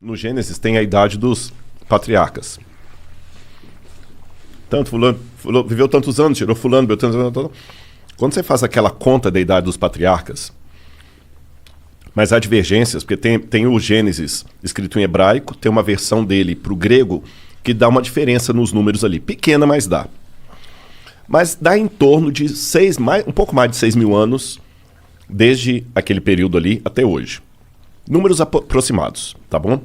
No Gênesis tem a idade dos patriarcas. Tanto fulano viveu tantos anos, tirou fulano, viveu tantos anos. Quando você faz aquela conta da idade dos patriarcas, mas há divergências, porque tem o Gênesis escrito em hebraico, tem uma versão dele para o grego que dá uma diferença nos números ali. Pequena, mas dá. Mas dá em torno de um pouco mais de 6 mil anos, desde aquele período ali até hoje. Números aproximados, tá bom?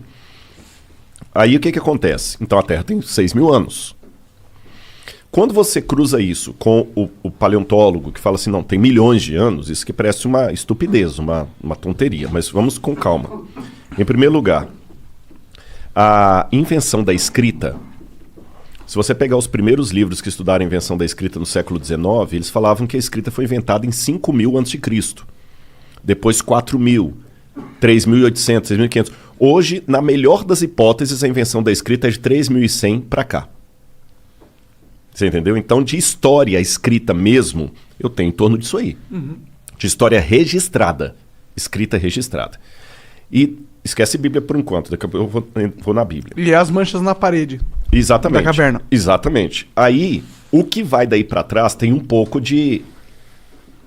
Aí o que acontece? Então a Terra tem 6 mil anos. Quando você cruza isso com o paleontólogo que fala assim, não, tem milhões de anos, isso que parece uma estupidez, uma tonteria, mas vamos com calma. Em primeiro lugar, a invenção da escrita, se você pegar os primeiros livros que estudaram a invenção da escrita no século XIX, eles falavam que a escrita foi inventada em 5.000 a.C., depois 4.000, 3.800, 6.500. Hoje, na melhor das hipóteses, a invenção da escrita é de 3.100 para cá. Você entendeu? Então, de história escrita mesmo, eu tenho em torno disso aí. Uhum. De história registrada. Escrita registrada. E esquece a Bíblia por enquanto, daqui a pouco eu vou na Bíblia. E as manchas na parede. Exatamente. Da caverna. Exatamente. Aí, o que vai daí para trás tem um pouco de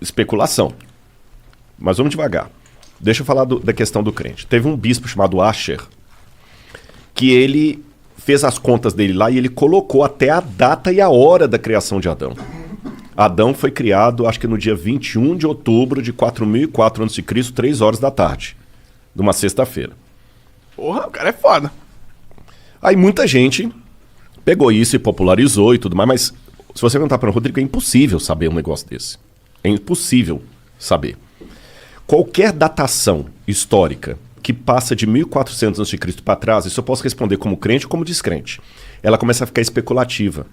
especulação. Mas vamos devagar. Deixa eu falar da questão do crente. Teve um bispo chamado Asher, que ele fez as contas dele lá e ele colocou até a data e a hora da criação de Adão. Adão foi criado, acho que no dia 21 de outubro de 4004 a.C., 3 horas da tarde, numa sexta-feira. Porra, o cara é foda. Aí muita gente pegou isso e popularizou e tudo mais, mas se você perguntar para o Rodrigo, é impossível saber um negócio desse. É impossível saber. Qualquer datação histórica que passa de 1400 a.C. para trás, isso eu posso responder como crente ou como descrente. Ela começa a ficar especulativa.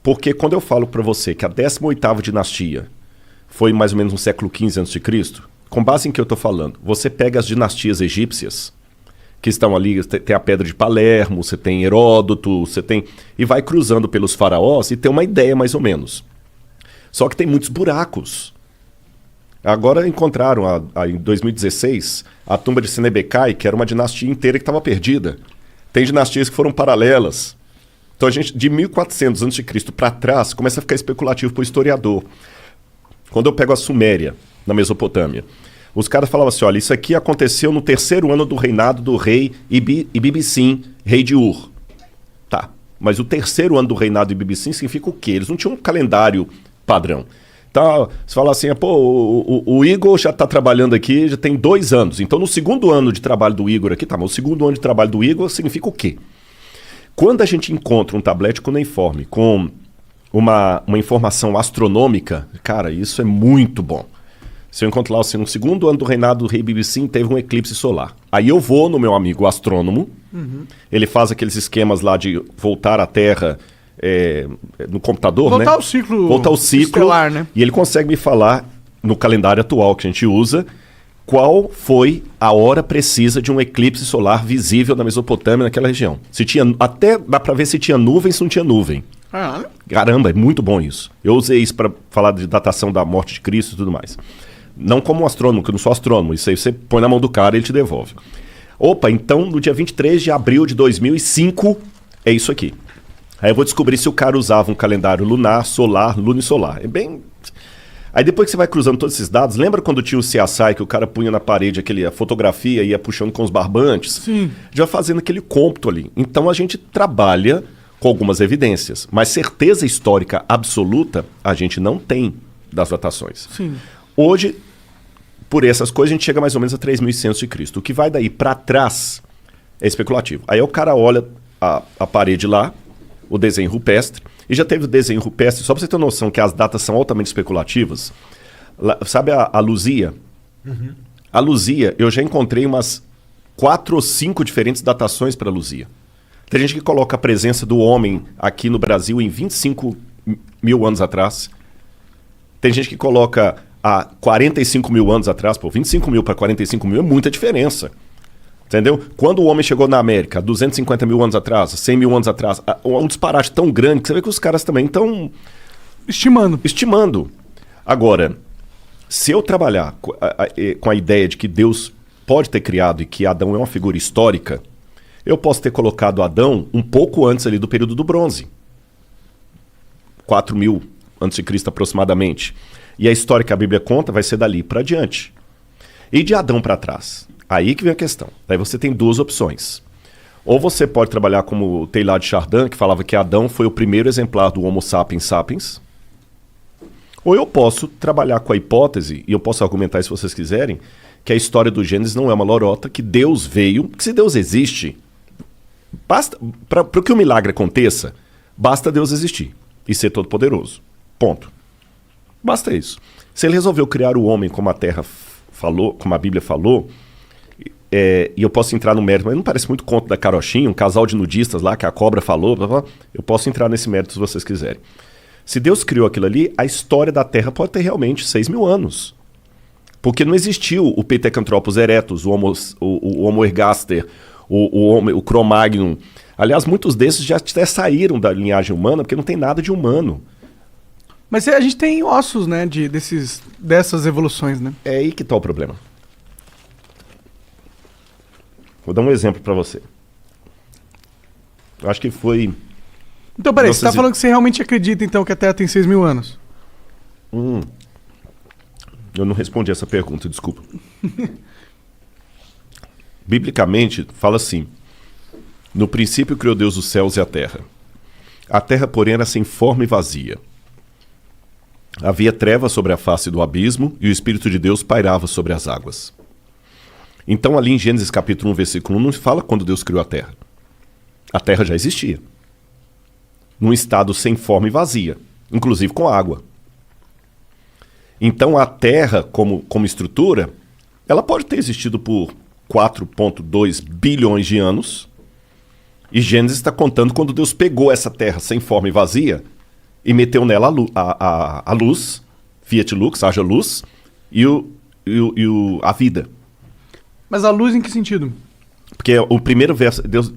Porque quando eu falo para você que a 18ª dinastia foi mais ou menos no século XV a.C., com base em que eu estou falando, você pega as dinastias egípcias, que estão ali, tem a Pedra de Palermo, você tem Heródoto, você tem... E vai cruzando pelos faraós e tem uma ideia mais ou menos. Só que tem muitos buracos. Agora encontraram, em 2016, a tumba de Senebekai, que era uma dinastia inteira que estava perdida. Tem dinastias que foram paralelas. Então a gente, de 1400 a.C. para trás, começa a ficar especulativo para o historiador. Quando eu pego a Suméria, na Mesopotâmia, os caras falavam assim, olha, isso aqui aconteceu no 3º ano do reinado do rei Ibibissim, rei de Ur. Tá, mas o 3º ano do reinado de Ibibissim significa o quê? Eles não tinham um calendário padrão. Então, você fala assim, pô, o Igor já está trabalhando aqui, já tem 2 anos. Então, no 2º ano de trabalho do Igor aqui, tá, mas o 2º ano de trabalho do Igor significa o quê? Quando a gente encontra um tablete cuneiforme com uma informação astronômica, cara, isso é muito bom. Se eu encontro lá assim, no 2º ano do reinado do rei Ibibissim, teve um eclipse solar. Aí eu vou no meu amigo astrônomo, ele faz aqueles esquemas lá de voltar à Terra... no computador, voltar ao ciclo estelar, né? E ele consegue me falar, no calendário atual que a gente usa, qual foi a hora precisa de um eclipse solar visível na Mesopotâmia, naquela região. Se tinha, até dá para ver se tinha nuvem, se não tinha nuvem. Caramba, é muito bom isso. Eu usei isso para falar de datação da morte de Cristo e tudo mais. Não como um astrônomo, que eu não sou astrônomo. Isso aí você põe na mão do cara e ele te devolve. Opa, então no dia 23 de abril de 2005, é isso aqui. Aí eu vou descobrir se o cara usava um calendário lunar, solar, lunisolar. É bem... Aí depois que você vai cruzando todos esses dados, lembra quando tinha o CSI que o cara punha na parede a fotografia e ia puxando com os barbantes? Sim. Já fazendo aquele cômputo ali. Então a gente trabalha com algumas evidências, mas certeza histórica absoluta a gente não tem das datações. Sim. Hoje, por essas coisas, a gente chega mais ou menos a 3.100 a.C. O que vai daí para trás é especulativo. Aí o cara olha a parede lá, o desenho rupestre, e já teve o desenho rupestre, só para você ter noção que as datas são altamente especulativas. Sabe a Luzia? Uhum. A Luzia, eu já encontrei umas 4 ou 5 diferentes datações para a Luzia. Tem gente que coloca a presença do homem aqui no Brasil em 25 mil anos atrás. Tem gente que coloca há 45 mil anos atrás. Pô, 25 mil para 45 mil é muita diferença. Entendeu? Quando o homem chegou na América, 250 mil anos atrás, 100 mil anos atrás, um disparate tão grande que você vê que os caras também estão... Estimando. Agora, se eu trabalhar com a ideia de que Deus pode ter criado e que Adão é uma figura histórica, Eu posso ter colocado Adão um pouco antes ali do período do bronze. 4.000 a.C. aproximadamente. E a história que a Bíblia conta vai ser dali para adiante. E de Adão para trás? Aí que vem a questão. Daí você tem duas opções. Ou você pode trabalhar como o Teilhard de Chardin, que falava que Adão foi o primeiro exemplar do Homo sapiens sapiens. Ou eu posso trabalhar com a hipótese, e eu posso argumentar se vocês quiserem, que a história do Gênesis não é uma lorota, que Deus veio, que se Deus existe, basta para que o milagre aconteça, basta Deus existir e ser todo-poderoso. Ponto. Basta isso. Se ele resolveu criar o homem como a Terra falou, como a Bíblia falou, e eu posso entrar no mérito, mas não parece muito conto da carochinha, um casal de nudistas lá que a cobra falou, blá, blá, eu posso entrar nesse mérito se vocês quiserem. Se Deus criou aquilo ali, a história da Terra pode ter realmente 6.000 anos. Porque não existiu o Pithecanthropus erectus, o Homo ergaster, o Cro-Magnon. Aliás, muitos desses já até saíram da linhagem humana, porque não tem nada de humano. Mas a gente tem ossos, né, dessas evoluções, né? É aí que está o problema. Vou dar um exemplo para você. Eu acho que foi... Então, peraí, você tá falando que você realmente acredita, então, que a Terra tem 6.000 anos? Eu não respondi essa pergunta, desculpa. Biblicamente, fala assim: no princípio criou Deus os céus e a terra. A terra, porém, era sem forma e vazia. Havia trevas sobre a face do abismo e o Espírito de Deus pairava sobre as águas. Então, ali em Gênesis capítulo 1, versículo 1, não se fala quando Deus criou a terra. A terra já existia. Num estado sem forma e vazia, inclusive com água. Então a Terra, como estrutura, ela pode ter existido por 4,2 bilhões de anos, e Gênesis está contando quando Deus pegou essa Terra sem forma e vazia e meteu nela a luz, fiat lux, haja luz, e a vida. Mas a luz em que sentido? Porque o primeiro verso, Deus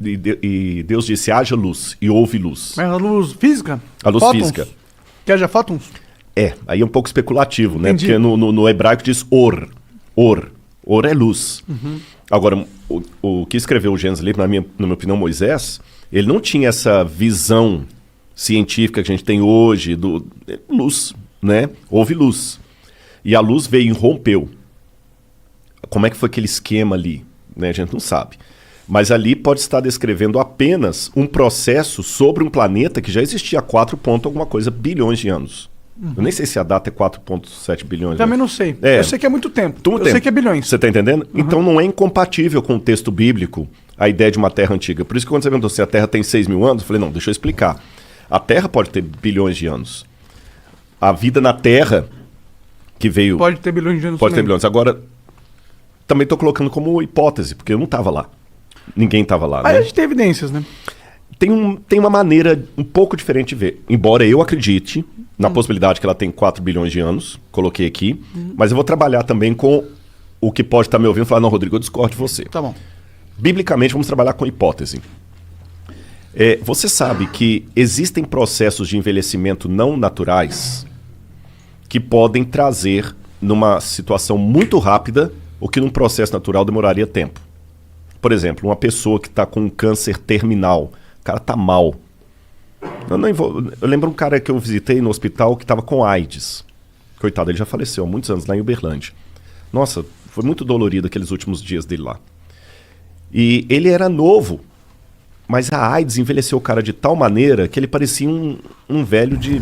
disse, haja luz, e houve luz. Mas a luz física? A luz fótons? física. Que haja fótons? Aí é um pouco especulativo, né? Entendi. Porque no hebraico diz or. Or é luz. Uhum. Agora, o que escreveu o Gênesis ali, na minha opinião, Moisés, ele não tinha essa visão científica que a gente tem hoje, luz, né? Houve luz. E a luz veio e rompeu. Como é que foi aquele esquema ali? Né? A gente não sabe. Mas ali pode estar descrevendo apenas um processo sobre um planeta que já existia há 4 alguma coisa bilhões de anos. Eu nem sei se a data é 4,7 bilhões. Também né? não sei. É. Eu sei que é muito tempo. Muito Eu tempo. sei que é bilhões. Você está entendendo? Então não é incompatível com o texto bíblico a ideia de uma Terra antiga. Por isso que quando você perguntou se a Terra tem 6.000 anos, eu falei, não, deixa eu explicar. A Terra pode ter bilhões de anos. A vida na Terra que veio... Pode ter bilhões de anos. Pode ter também. bilhões. Agora, também estou colocando como hipótese, porque eu não estava lá. Ninguém estava lá, Aí né? a gente tem evidências, né? Tem uma maneira um pouco diferente de ver. Embora eu acredite na possibilidade que ela tem 4 bilhões de anos, coloquei aqui, mas eu vou trabalhar também com o que pode estar me ouvindo e falar, não, Rodrigo, eu discordo de você. Tá bom. Biblicamente, vamos trabalhar com hipótese. Você sabe que existem processos de envelhecimento não naturais que podem trazer, numa situação muito rápida, o que num processo natural demoraria tempo. Por exemplo, uma pessoa que está com um câncer terminal, o cara está mal. Eu lembro um cara que eu visitei no hospital que estava com AIDS. Coitado, ele já faleceu há muitos anos lá em Uberlândia. Nossa, foi muito dolorido aqueles últimos dias dele lá. E ele era novo, mas a AIDS envelheceu o cara de tal maneira que ele parecia um velho de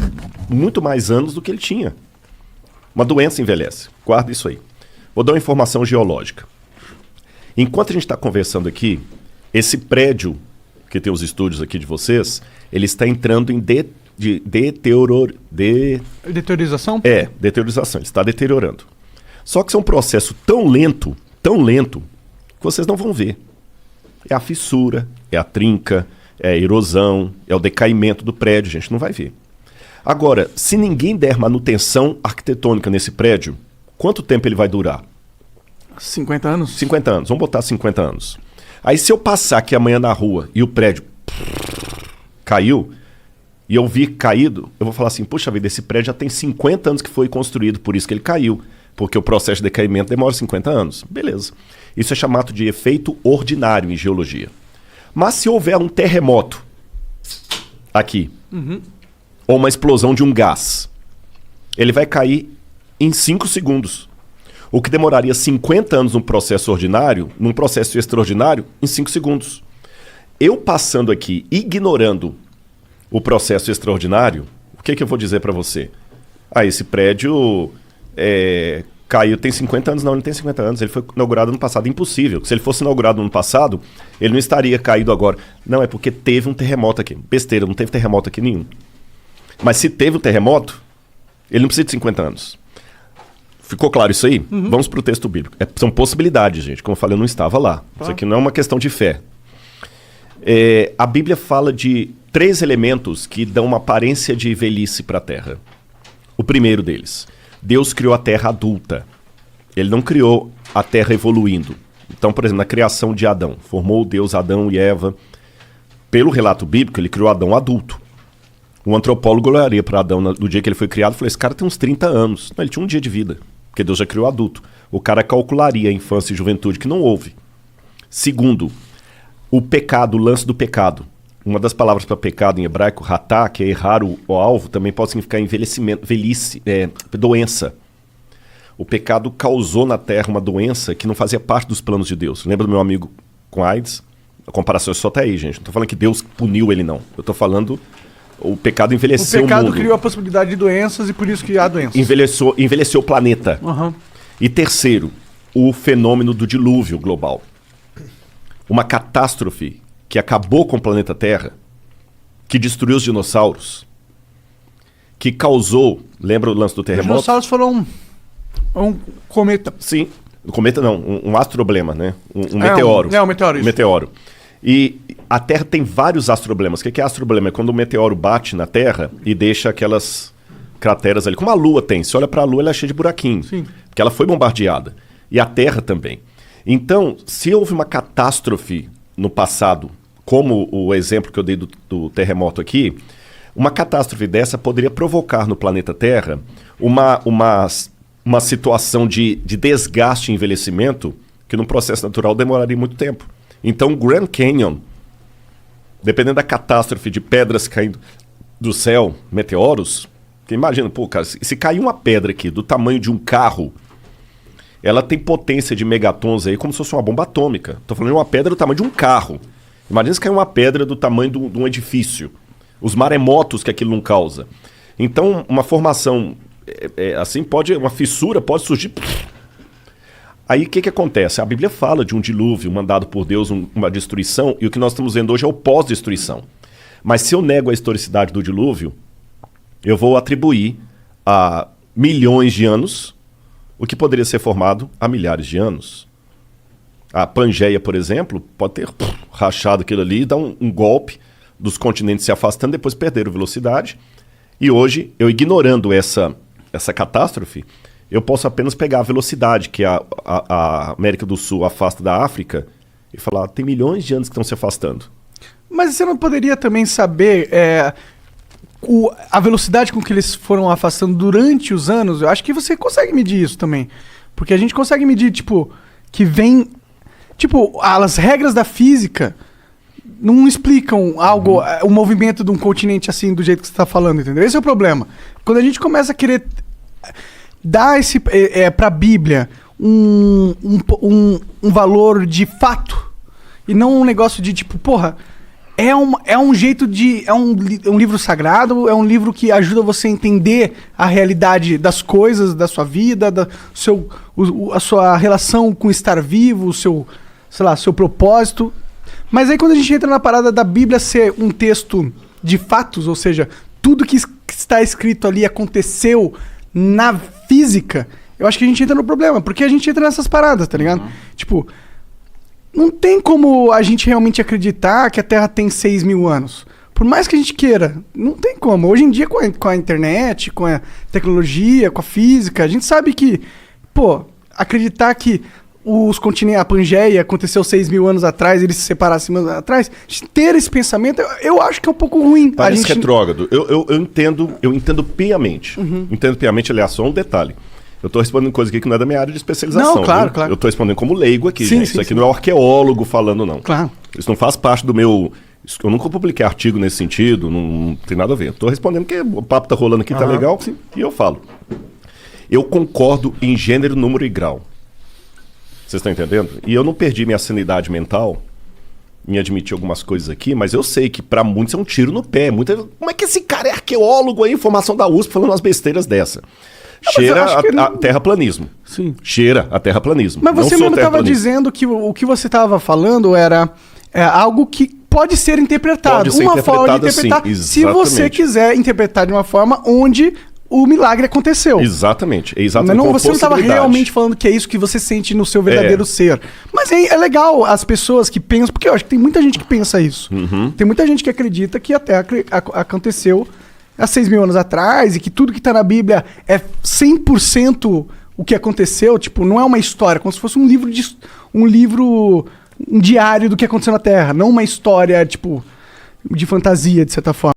muito mais anos do que ele tinha. Uma doença envelhece. Guarda isso aí. Vou dar uma informação geológica. Enquanto a gente está conversando aqui, esse prédio que tem os estúdios aqui de vocês, ele está entrando em deteriorização. Deteriorização. Ele está deteriorando. Só que isso é um processo tão lento, que vocês não vão ver. É a fissura, é a trinca, é a erosão, é o decaimento do prédio, a gente não vai ver. Agora, se ninguém der manutenção arquitetônica nesse prédio, quanto tempo ele vai durar? 50 anos? 50 anos, vamos botar 50 anos. Aí se eu passar aqui amanhã na rua e o prédio caiu, e eu vi caído, eu vou falar assim, puxa vida, esse prédio já tem 50 anos que foi construído, por isso que ele caiu, porque o processo de decaimento demora 50 anos. Beleza. Isso é chamado de efeito ordinário em geologia. Mas se houver um terremoto aqui, ou uma explosão de um gás, ele vai cair em 5 segundos. O que demoraria 50 anos num processo ordinário, num processo extraordinário, em 5 segundos. Eu passando aqui, ignorando o processo extraordinário, o que eu vou dizer para você? Esse prédio caiu, tem 50 anos? Não, ele não tem 50 anos, ele foi inaugurado no passado. Impossível. Se ele fosse inaugurado no passado, ele não estaria caído agora. Não, é porque teve um terremoto aqui. Besteira, não teve terremoto aqui nenhum. Mas se teve um terremoto, ele não precisa de 50 anos. Ficou claro isso aí? Vamos para o texto bíblico. São possibilidades, gente. Como eu falei, eu não estava lá. Isso aqui não é uma questão de fé. A Bíblia fala de 3 elementos que dão uma aparência de velhice para a Terra. O primeiro deles, Deus criou a Terra adulta. Ele não criou a Terra evoluindo. Então, por exemplo, na criação de Adão, formou Deus Adão e Eva. Pelo relato bíblico, ele criou Adão adulto. Um antropólogo olharia para Adão no dia que ele foi criado e falou, esse cara tem uns 30 anos. Não, ele tinha um dia de vida, porque Deus já criou adulto. O cara calcularia a infância e juventude, que não houve. Segundo, o pecado, o lance do pecado. Uma das palavras para pecado em hebraico, ratá, que é errar o alvo, também pode significar envelhecimento, velhice, doença. O pecado causou na Terra uma doença que não fazia parte dos planos de Deus. Lembra do meu amigo com AIDS? A comparação é só até aí, gente. Não estou falando que Deus puniu ele, não. Eu estou falando... O pecado envelheceu o mundo. O pecado criou a possibilidade de doenças e por isso que há doenças. Envelheceu o planeta. E terceiro, o fenômeno do dilúvio global. Uma catástrofe que acabou com o planeta Terra, que destruiu os dinossauros, que causou... Lembra o lance do terremoto? Os dinossauros foram um cometa. Sim, um cometa não, um astroblema, né? Um meteoro. Um meteoro, isso. Meteoro. E a Terra tem vários astroblemas. O que é astroblema? É quando o meteoro bate na Terra e deixa aquelas crateras ali. Como a Lua tem. Se olha para a Lua, ela é cheia de buraquinhos. Sim. Porque ela foi bombardeada. E a Terra também. Então, se houve uma catástrofe no passado, como o exemplo que eu dei do terremoto aqui, uma catástrofe dessa poderia provocar no planeta Terra uma situação de desgaste e envelhecimento que num processo natural demoraria muito tempo. Então, o Grand Canyon, dependendo da catástrofe de pedras caindo do céu, meteoros, que imagina, pô, cara, se cair uma pedra aqui do tamanho de um carro, ela tem potência de megatons aí como se fosse uma bomba atômica. Tô falando de uma pedra do tamanho de um carro. Imagina se cair uma pedra do tamanho de um edifício. Os maremotos que aquilo não causa. Então, uma formação assim uma fissura pode surgir... Aí o que acontece? A Bíblia fala de um dilúvio mandado por Deus, uma destruição, e o que nós estamos vendo hoje é o pós-destruição. Mas se eu nego a historicidade do dilúvio, eu vou atribuir a milhões de anos o que poderia ser formado há milhares de anos. A Pangeia, por exemplo, pode ter rachado aquilo ali, dar um golpe dos continentes se afastando, depois perderam velocidade. E hoje, eu ignorando essa catástrofe, eu posso apenas pegar a velocidade que a América do Sul afasta da África e falar, tem milhões de anos que estão se afastando. Mas você não poderia também saber a velocidade com que eles foram afastando durante os anos? Eu acho que você consegue medir isso também. Porque a gente consegue medir, que vem... as regras da física não explicam algo, o movimento de um continente assim, do jeito que você está falando, entendeu? Esse é o problema. Quando a gente começa a querer... dá para a Bíblia um valor de fato e não um negócio de é um jeito de... É um livro sagrado, é um livro que ajuda você a entender a realidade das coisas, da sua vida, a sua relação com estar vivo, o seu propósito. Mas aí quando a gente entra na parada da Bíblia ser um texto de fatos, ou seja, tudo que está escrito ali aconteceu na física, eu acho que a gente entra no problema, porque a gente entra nessas paradas, tá ligado? Não tem como a gente realmente acreditar que a Terra tem 6 mil anos. Por mais que a gente queira, não tem como. Hoje em dia, com a internet, com a tecnologia, com a física, a gente sabe que, acreditar que a Pangeia aconteceu 6 mil anos atrás, eles se separaram 6 mil anos atrás, ter esse pensamento, eu acho que é um pouco ruim. Parece retrógrado. Eu entendo piamente. Entendo piamente, aliás, só um detalhe. Eu estou respondendo coisa aqui que não é da minha área de especialização. Não, claro. Eu estou respondendo como leigo aqui, sim, gente. Isso aqui não é um arqueólogo falando, não. Claro. Isso não faz parte do meu... Eu nunca publiquei artigo nesse sentido, não tem nada a ver. Eu tô respondendo porque o papo tá rolando aqui, tá legal, sim, e eu falo. Eu concordo em gênero, número e grau. Vocês estão entendendo? E eu não perdi minha sanidade mental em admitir algumas coisas aqui, mas eu sei que pra muitos é um tiro no pé. Como é que esse cara é arqueólogo aí, formação da USP, falando umas besteiras dessa? Cheira a terraplanismo. Sim. Cheira a terraplanismo. Mas você mesmo estava dizendo que o que você estava falando era algo que pode ser interpretado. Pode ser uma forma de interpretar, sim, se você quiser interpretar de uma forma onde o milagre aconteceu. Exatamente. Exatamente. Mas você não estava realmente falando que é isso que você sente no seu verdadeiro ser. Mas é legal as pessoas que pensam, porque eu acho que tem muita gente que pensa isso. Tem muita gente que acredita que a Terra aconteceu há 6.000 anos atrás e que tudo que está na Bíblia é 100% o que aconteceu. Tipo, não é uma história, como se fosse um diário do que aconteceu na Terra, não uma história, tipo, de fantasia, de certa forma.